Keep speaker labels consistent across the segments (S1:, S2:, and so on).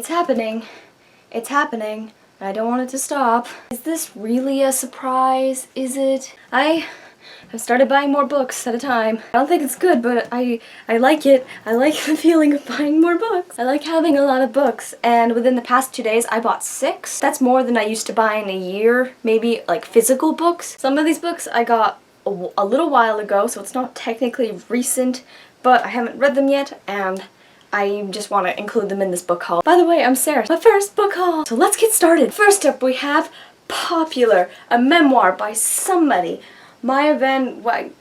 S1: It's happening. It's happening. I don't want it to stop. Is this really a surprise? Is it? I have started buying more books at a time. I don't think it's good, but I like it. I like the feeling of buying more books. I like having a lot of books, and within the past 2 days I bought 6. That's more than I used to buy in a year, maybe, like physical books. Some of these books I got a little while ago, so it's not technically recent, but I haven't read them yet, and I just want to include them in this book haul. By the way, I'm Sarah, my first book haul. So let's get started. First up we have Popular, a memoir by somebody. Maya Van Wagenen.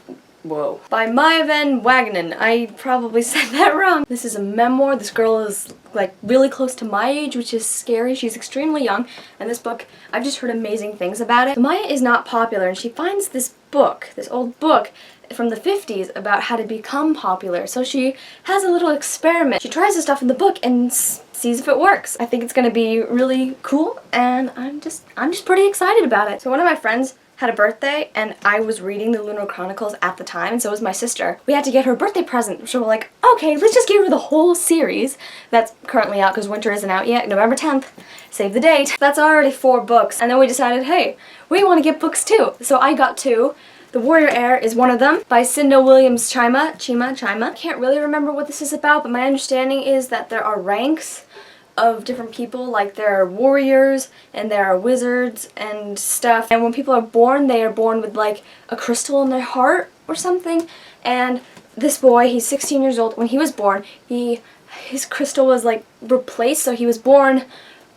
S1: I probably said that wrong. This is a memoir. This girl is like really close to my age, which is scary. She's extremely young, and this book, I've just heard amazing things about it. Maya is not popular, and she finds this book, this old book from the 50s about how to become popular. So she has a little experiment. She tries the stuff in the book and sees if it works. I think it's gonna be really cool, and I'm just pretty excited about it. So one of my friends had a birthday, and I was reading the Lunar Chronicles at the time, and so was my sister. We had to get her a birthday present, so we're like, okay, let's just give her the whole series that's currently out because winter isn't out yet, November 10th. Save the date. That's already 4 books, and then we decided, hey, we want to get books too. So I got 2. The Warrior Heir is one of them, by Cinda Williams Chima. I can't really remember what this is about, but my understanding is that there are ranks of different people, like there are warriors and there are wizards and stuff, and when people are born, they are born with like a crystal in their heart or something. And this boy, he's 16 years old. When he was born, his crystal was like replaced, so he was born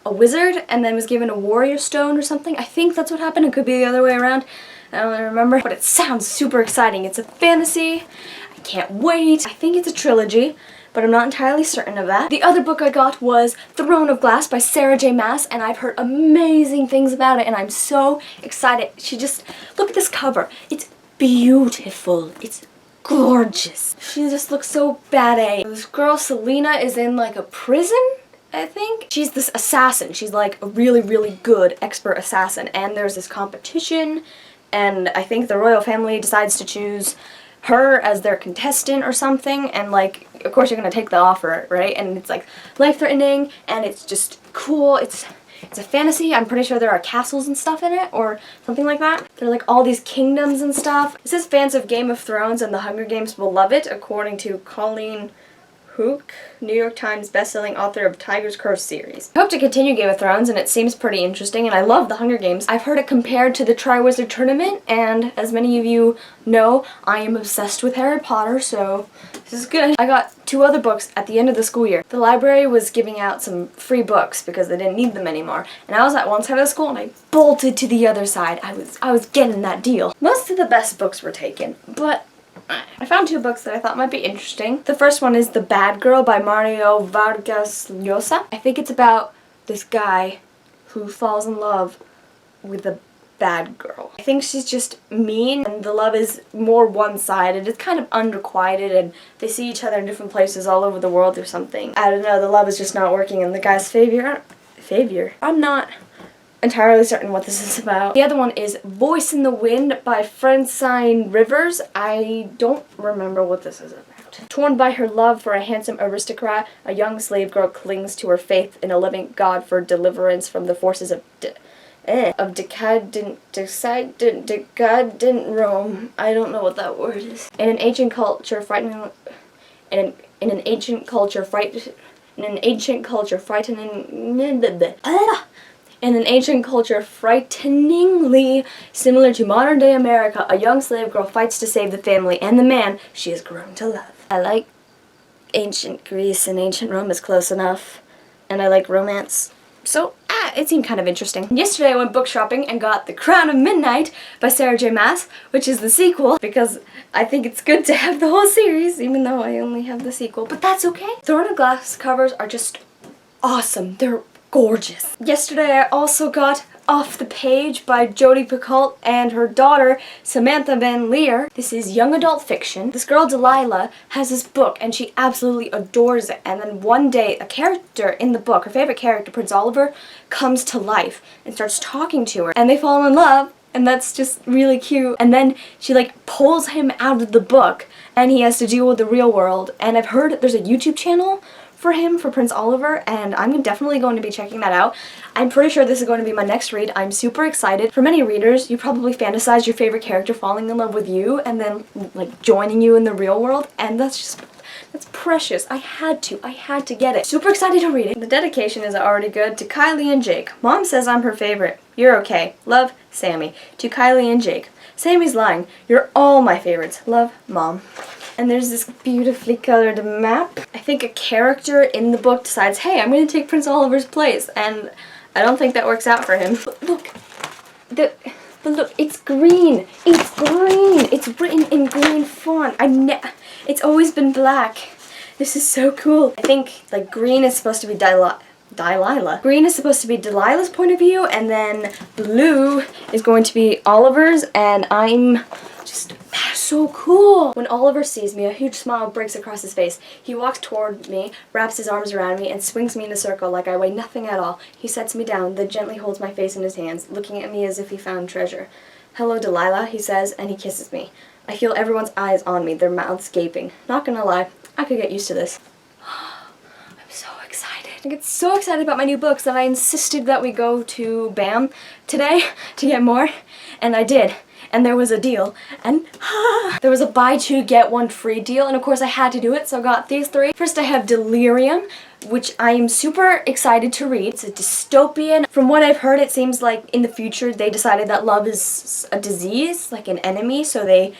S1: a wizard and then was given a warrior stone or something. I think that's what happened. It could be the other way around. I don't really remember, but it sounds super exciting. It's a fantasy. I can't wait. I think it's a trilogy, but I'm not entirely certain of that. The other book I got was Throne of Glass by Sarah J. Maas, and I've heard amazing things about it, and I'm so excited. Look at this cover. It's beautiful. It's gorgeous. She just looks so badass. This girl, Selena, is in like a prison, I think. She's this assassin. She's like a really, really good expert assassin, and there's this competition, and I think the royal family decides to choose her as their contestant or something, and like, of course you're gonna take the offer, right? And it's like life-threatening, and it's just cool. It's a fantasy. I'm pretty sure there are castles and stuff in it, or something like that. There are like all these kingdoms and stuff. It says fans of Game of Thrones and the Hunger Games will love it, according to Colleen Hook, New York Times bestselling author of Tiger's Curse series. I hope to continue Game of Thrones, and it seems pretty interesting, and I love the Hunger Games. I've heard it compared to the Triwizard Tournament, and as many of you know, I am obsessed with Harry Potter, so this is good. I got 2 other books at the end of the school year. The library was giving out some free books because they didn't need them anymore, and I was at one side of the school and I bolted to the other side. I was getting that deal. Most of the best books were taken, but I found 2 books that I thought might be interesting. The first one is The Bad Girl by Mario Vargas Llosa. I think it's about this guy who falls in love with a bad girl. I think she's just mean, and the love is more one-sided. It's kind of unrequited, and they see each other in different places all over the world or something. I don't know, the love is just not working in the guy's favor. I'm not entirely certain what this is about. The other one is Voice in the Wind by Francine Rivers. I don't remember what this is about. Torn by her love for a handsome aristocrat, a young slave girl clings to her faith in a living god for deliverance from the forces of decadent Rome. I don't know what that word is. In an ancient culture frighteningly similar to modern-day America, a young slave girl fights to save the family and the man she has grown to love. I like ancient Greece, and ancient Rome is close enough, and I like romance, so it seemed kind of interesting. Yesterday I went book shopping and got The Crown of Midnight by Sarah J. Maas, which is the sequel, because I think it's good to have the whole series, even though I only have the sequel, but that's okay. Throne of Glass covers are just awesome. They're gorgeous. Yesterday I also got Off the Page by Jodi Picoult and her daughter Samantha Van Leer. This is young adult fiction. This girl Delilah has this book and she absolutely adores it, and then one day a character in the book, her favorite character, Prince Oliver, comes to life and starts talking to her, and they fall in love, and that's just really cute. And then she like pulls him out of the book and he has to deal with the real world, and I've heard there's a YouTube channel for him, for Prince Oliver, and I'm definitely going to be checking that out. I'm pretty sure this is going to be my next read. I'm super excited. For many readers, you probably fantasize your favorite character falling in love with you and then like joining you in the real world, and that's precious. I had to get it. Super excited to read it. The dedication is already good. To Kylie and Jake. Mom says I'm her favorite. You're okay. Love, Sammy. To Kylie and Jake. Sammy's lying. You're all my favorites. Love, Mom. And there's this beautifully colored map. I think a character in the book decides, hey, I'm going to take Prince Oliver's place, and I don't think that works out for him. But look, it's green. It's green. It's written in green font. It's always been black. This is so cool. I think like green is supposed to be Delilah. Green is supposed to be Delilah's point of view, and then blue is going to be Oliver's, and I'm just so cool. When Oliver sees me, a huge smile breaks across his face. He walks toward me, wraps his arms around me, and swings me in a circle like I weigh nothing at all. He sets me down, then gently holds my face in his hands, looking at me as if he found treasure. Hello, Delilah, he says, and he kisses me. I feel everyone's eyes on me, their mouths gaping. Not gonna lie, I could get used to this. I'm so excited. I get so excited about my new books that I insisted that we go to BAM today to get more, and I did. And there was a deal, and there was a buy two get one free deal, and of course I had to do it, so I got these three. First I have Delirium, which I am super excited to read. It's a dystopian. From what I've heard, it seems like in the future they decided that love is a disease, like an enemy, so they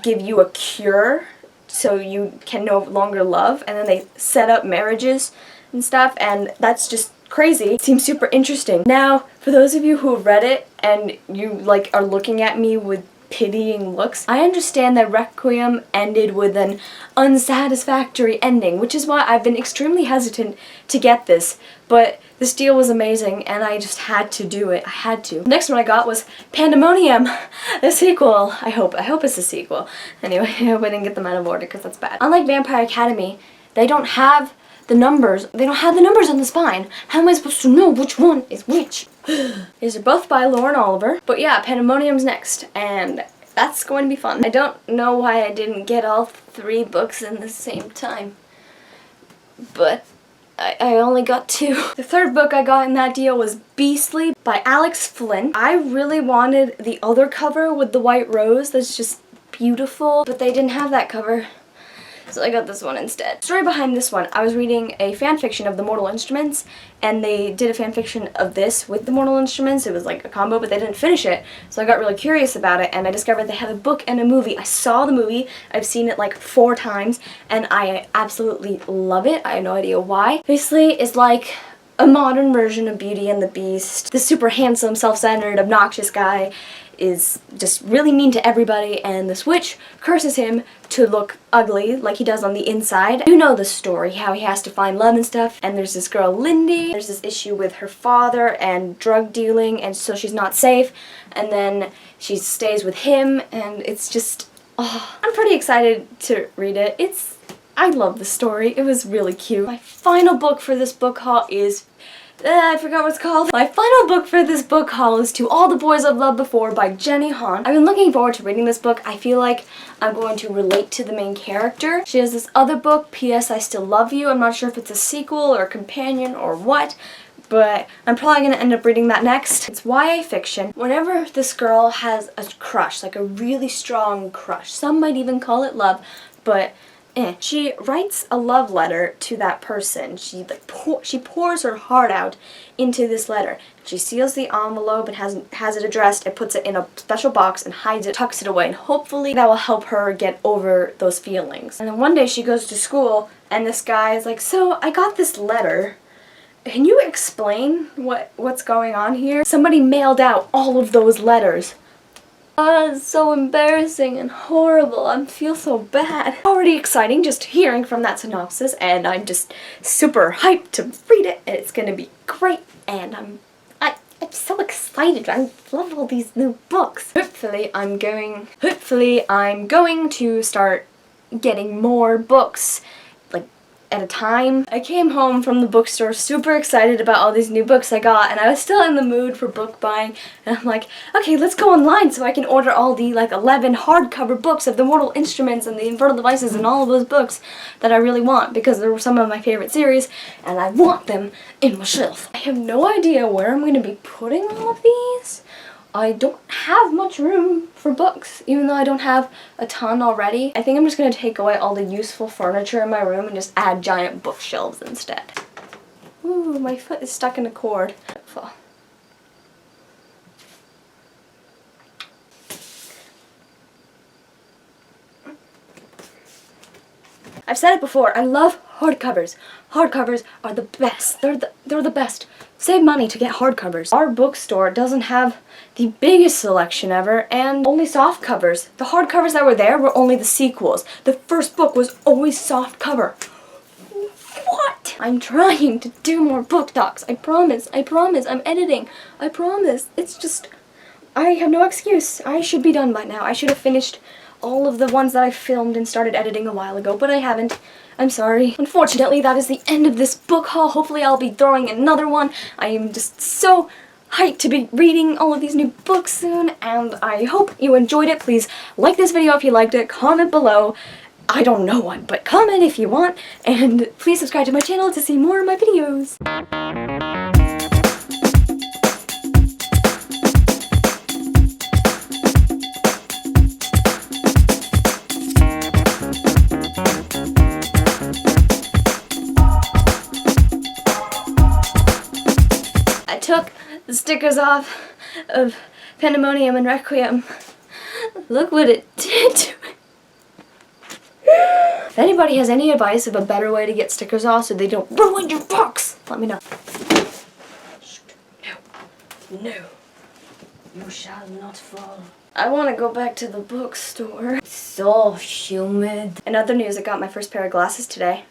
S1: give you a cure so you can no longer love, and then they set up marriages and stuff, and that's just crazy. It seems super interesting. Now, for those of you who have read it and you like are looking at me with pitying looks, I understand that Requiem ended with an unsatisfactory ending, which is why I've been extremely hesitant to get this, but this deal was amazing and I just had to do it. I had to. The next one I got was Pandemonium, the sequel. I hope it's a sequel. Anyway, I hope I didn't get them out of order because that's bad. Unlike Vampire Academy, they don't have the numbers. They don't have the numbers on the spine. How am I supposed to know which one is which? These are both by Lauren Oliver. But yeah, Pandemonium's next, and that's going to be fun. I don't know why I didn't get all three books in the same time, but I only got two. The third book I got in that deal was Beastly by Alex Flynn. I really wanted the other cover with the white rose. That's just beautiful, but they didn't have that cover, so I got this one instead. Story behind this one, I was reading a fan fiction of The Mortal Instruments, and they did a fan fiction of this with The Mortal Instruments. It was like a combo, but they didn't finish it, so I got really curious about it, and I discovered they had a book and a movie. I saw the movie, I've seen it like 4 times, and I absolutely love it. I have no idea why. Basically, it's like a modern version of Beauty and the Beast. The super handsome, self-centered, obnoxious guy is just really mean to everybody, and the witch curses him to look ugly like he does on the inside. You know the story, how he has to find love and stuff, and there's this girl Lindy, there's this issue with her father and drug dealing, and so she's not safe, and then she stays with him, and it's just, oh, I'm pretty excited to read it. I love the story. It was really cute. My final book for this book haul is I forgot what it's called. My final book for this book haul is To All the Boys I've Loved Before by Jenny Han. I've been looking forward to reading this book. I feel like I'm going to relate to the main character. She has this other book, P.S. I Still Love You. I'm not sure if it's a sequel or a companion or what, but I'm probably going to end up reading that next. It's YA fiction. Whenever this girl has a crush, like a really strong crush, some might even call it love, but she writes a love letter to that person. She pours her heart out into this letter. She seals the envelope and has it addressed and puts it in a special box and hides it, tucks it away, and hopefully that will help her get over those feelings. And then one day she goes to school and this guy is like, so I got this letter. Can you explain what's going on here? Somebody mailed out all of those letters. It's so embarrassing and horrible. I feel so bad. Already exciting just hearing from that synopsis, and I'm just super hyped to read it, and it's gonna be great, and I'm so excited. I love all these new books. Hopefully I'm going to start getting more books like at a time. I came home from the bookstore super excited about all these new books I got, and I was still in the mood for book buying, and I'm like, okay, let's go online so I can order all the like 11 hardcover books of the Mortal Instruments and the Infernal Devices and all of those books that I really want, because they were some of my favorite series, and I want them in my shelf. I have no idea where I'm going to be putting all of these. I don't have much room for books, even though I don't have a ton already. I think I'm just going to take away all the useful furniture in my room and just add giant bookshelves instead. Ooh, my foot is stuck in a cord. I've said it before, I love hardcovers. Hardcovers are the best. They're the best. Save money to get hardcovers. Our bookstore doesn't have the biggest selection ever, and only soft covers. The hardcovers that were there were only the sequels. The first book was always soft cover. What? I'm trying to do more book talks. I promise. I promise. I'm editing. I promise. It's just, I have no excuse. I should be done by now. I should have finished all of the ones that I filmed and started editing a while ago, but I haven't. I'm sorry. Unfortunately, that is the end of this book haul. Hopefully I'll be throwing another one. I am just so hyped to be reading all of these new books soon, and I hope you enjoyed it. Please like this video if you liked it, comment below. I don't know what, but comment if you want, and please subscribe to my channel to see more of my videos. I took the stickers off of Pandemonium and Requiem. Look what it did to it. If anybody has any advice of a better way to get stickers off so they don't ruin your books, let me know. No. No. You shall not fall. I want to go back to the bookstore. It's so humid. In other news, I got my first pair of glasses today.